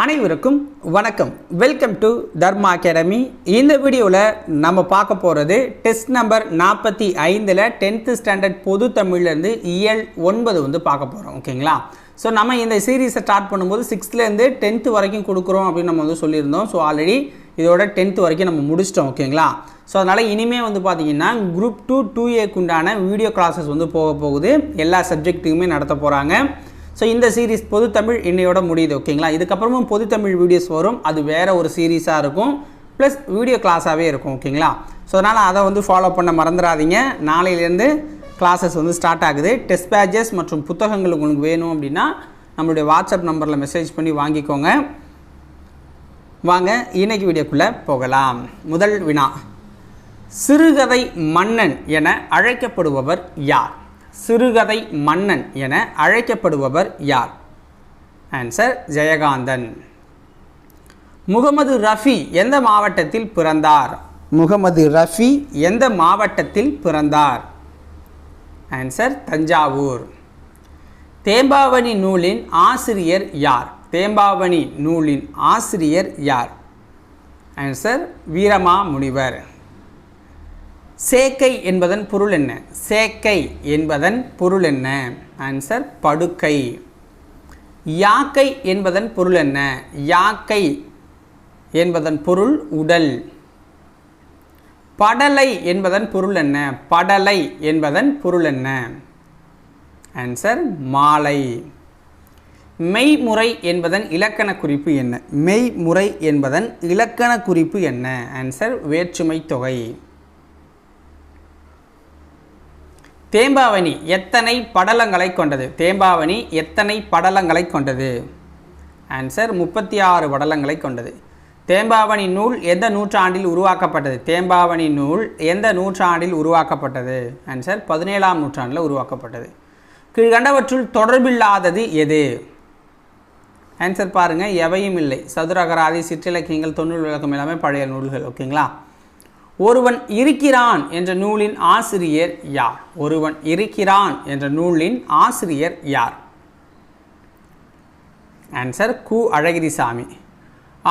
அனைவருக்கும் வணக்கம். Welcome to Dharma academy. இந்த வீடியோவில் நம்ம பார்க்க போகிறது டெஸ்ட் நம்பர் 45 10th ஸ்டாண்டர்ட் பொது தமிழ்லேருந்து இயல் 9 வந்து பார்க்க போகிறோம். ஓகேங்களா? ஸோ நம்ம இந்த சீரீஸை ஸ்டார்ட் பண்ணும்போது 6th டென்த்து வரைக்கும் கொடுக்குறோம் அப்படின்னு நம்ம வந்து சொல்லியிருந்தோம். ஸோ ஆல்ரெடி இதோட 10th வரைக்கும் நம்ம முடிச்சிட்டோம். ஓகேங்களா? ஸோ அதனால் இனிமேல் வந்து பார்த்திங்கன்னா குரூப் 2 2Aக்கு உண்டான வீடியோ கிளாஸஸ் வந்து போகுது. எல்லா சப்ஜெக்ட்டுக்குமே நடத்த போகிறாங்க. ஸோ இந்த சீரீஸ் பொது தமிழ் இன்னையோட முடியுது. ஓகேங்களா? இதுக்கப்புறமும் பொது தமிழ் வீடியோஸ் வரும். அது வேறு ஒரு சீரீஸாக இருக்கும், ப்ளஸ் வீடியோ கிளாஸாகவே இருக்கும். ஓகேங்களா? ஸோ அதனால் அதை வந்து ஃபாலோ பண்ண மறந்துடாதீங்க. நாளையிலேருந்து கிளாஸஸ் வந்து ஸ்டார்ட் ஆகுது. டெஸ்ட் பேட்சஸ் மற்றும் புத்தகங்கள் உங்களுக்கு வேணும் அப்படின்னா நம்மளுடைய வாட்ஸ்அப் நம்பரில் மெசேஜ் பண்ணி வாங்கிக்கோங்க. வாங்க இன்றைக்கி வீடியோக்குள்ளே போகலாம். முதல் வினா, சிறுகதை மன்னன் என அழைக்கப்படுபவர் யார்? சிறுகதை மன்னன் என அழைக்கப்படுபவர் யார்? ஆன்சர் ஜெயகாந்தன். முகமது ரஃபி எந்த மாவட்டத்தில் பிறந்தார்? முகமது ரஃபி எந்த மாவட்டத்தில் பிறந்தார்? ஆன்சர் தஞ்சாவூர். தேம்பாவணி நூலின் ஆசிரியர் யார்? தேம்பாவணி நூலின் ஆசிரியர் யார்? ஆன்சர் வீரமாமுனிவர். சேக்கை என்பதன் பொருள் என்ன? சேக்கை என்பதன் பொருள் என்ன? ஆன்சர் படுக்கை. யாக்கை என்பதன் பொருள் என்ன? யாக்கை என்பதன் பொருள் உடல். படலை என்பதன் பொருள் என்ன? படலை என்பதன் பொருள் என்ன? ஆன்சர் மாலை. மெய்முறை என்பதன் இலக்கண குறிப்பு என்ன? மெய்முறை என்பதன் இலக்கண குறிப்பு என்ன? ஆன்சர் வேற்றுமை தொகை. தேம்பாவணி எத்தனை படலங்களை கொண்டது? தேம்பாவணி எத்தனை படலங்களை கொண்டது? ஆன்சர் 36 படலங்களை கொண்டது. தேம்பாவணி நூல் எந்த நூற்றாண்டில் உருவாக்கப்பட்டது? தேம்பாவணி நூல் எந்த நூற்றாண்டில் உருவாக்கப்பட்டது? ஆன்சர் 17ஆம் நூற்றாண்டில் உருவாக்கப்பட்டது. கீழ்கண்டவற்றுள் தொடர்பில்லாதது எது? ஆன்சர் பாருங்கள், எவையும் இல்லை. சதுரகராதி, சிற்றிலக்கியங்கள், தொன்னூல் விளக்கம் எல்லாமே பழைய நூல்கள். ஓகேங்களா? ஒருவன் இருக்கிறான் என்ற நூலின் ஆசிரியர் யார்? ஒருவன் இருக்கிறான் என்ற நூலின் ஆசிரியர் யார்? ஆன்சர் கு அழகிரிசாமி.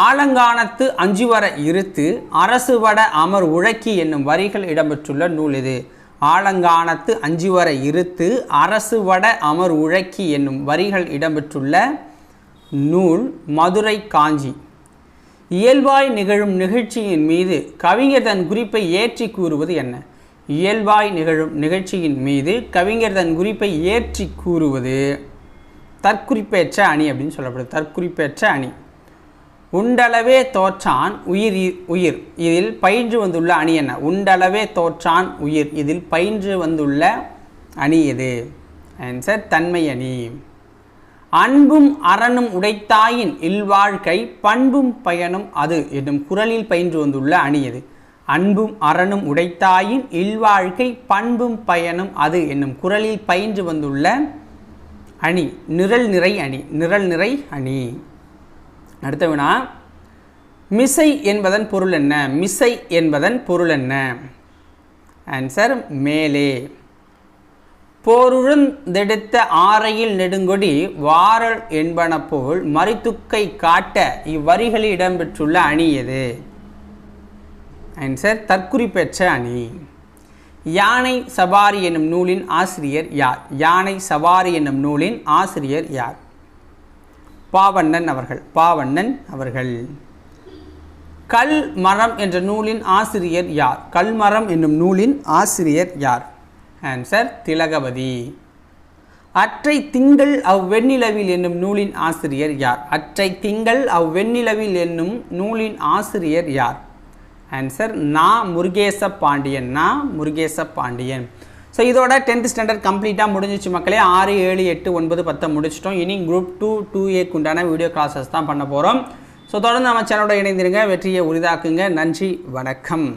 ஆலங்கானத்து அஞ்சுவர இருத்து அரசுவட அமர் உழக்கி என்னும் வரிகள் இடம்பெற்றுள்ள நூல் இது. ஆலங்கானத்து அஞ்சுவர இருத்து அரசுவட அமர் உழக்கி என்னும் வரிகள் இடம்பெற்றுள்ள நூல் மதுரை காஞ்சி. இயல்பாய் நிகழும் நிகழ்ச்சியின் மீது கவிஞர் தன் குறிப்பை ஏற்றி கூறுவது என்ன? இயல்பாய் நிகழும் நிகழ்ச்சியின் மீது கவிஞர் தன் குறிப்பை ஏற்றி கூறுவது தற்குறிப்பேற்ற அணி அப்படின்னு சொல்லப்படுது. தற்குறிப்பேற்ற அணி. உண்டளவே தோற்றான் உயிர் உயிர் இதில் பயின்று வந்துள்ள அணி என்ன? உண்டளவே தோற்றான் உயிர் இதில் பயின்று வந்துள்ள அணி எது? ஆன்சர் தன்மை அணி. அன்பும் அறனும் உடைத்தாயின் இல்வாழ்க்கை பண்பும் பயனும் அது என்னும் குறளில் பயின்று வந்துள்ள அணி எது? அன்பும் அறனும் உடைத்தாயின் இல்வாழ்க்கை பண்பும் பயனும் அது என்னும் குறளில் பயின்று வந்துள்ள அணி நிரல் நிறை அணி. நிரல் நிறை அணி. அடுத்த வினா, மிசை என்பதன் பொருள் என்ன? மிசை என்பதன் பொருள் என்ன? ஆன்சர் மேலே. போருழுந்தெடுத்த ஆரையில் நெடுங்கொடி வாரல் என்பன போல் மரித்துக்கை காட்ட இவ்வரிகளில் இடம்பெற்றுள்ள அணி எது? ஆன்சர் தற்குறிப்பெற்ற அணி. யானை சவாரி என்னும் நூலின் ஆசிரியர் யார்? யானை சவாரி என்னும் நூலின் ஆசிரியர் யார்? பாவண்ணன் அவர்கள். பாவண்ணன் அவர்கள். கல்மரம் என்ற நூலின் ஆசிரியர் யார்? கல்மரம் என்னும் நூலின் ஆசிரியர் யார்? ஆன்சர் திலகவதி. அற்றை திங்கள் அவ்வெண்ணிலவில் என்னும் நூலின் ஆசிரியர் யார்? அற்றை திங்கள் அவ்வெண்ணிலவில் என்னும் நூலின் ஆசிரியர் யார்? ஆன்சர் நா முருகேச பாண்டியன். நா முருகேச பாண்டியன். ஸோ இதோட 10th ஸ்டாண்டர்ட் கம்ப்ளீட்டாக முடிஞ்சிச்சு மக்களே. 6, 7, 8, 9, 10 முடிச்சிட்டோம். இனி குரூப் 2 2Aக்கு உண்டான வீடியோ கிளாஸஸ் தான் பண்ண போகிறோம். ஸோ தொடர்ந்து நம்ம சேனலோட இணைந்திருங்க. வெற்றியை உரிதாக்குங்க. நன்றி, வணக்கம்.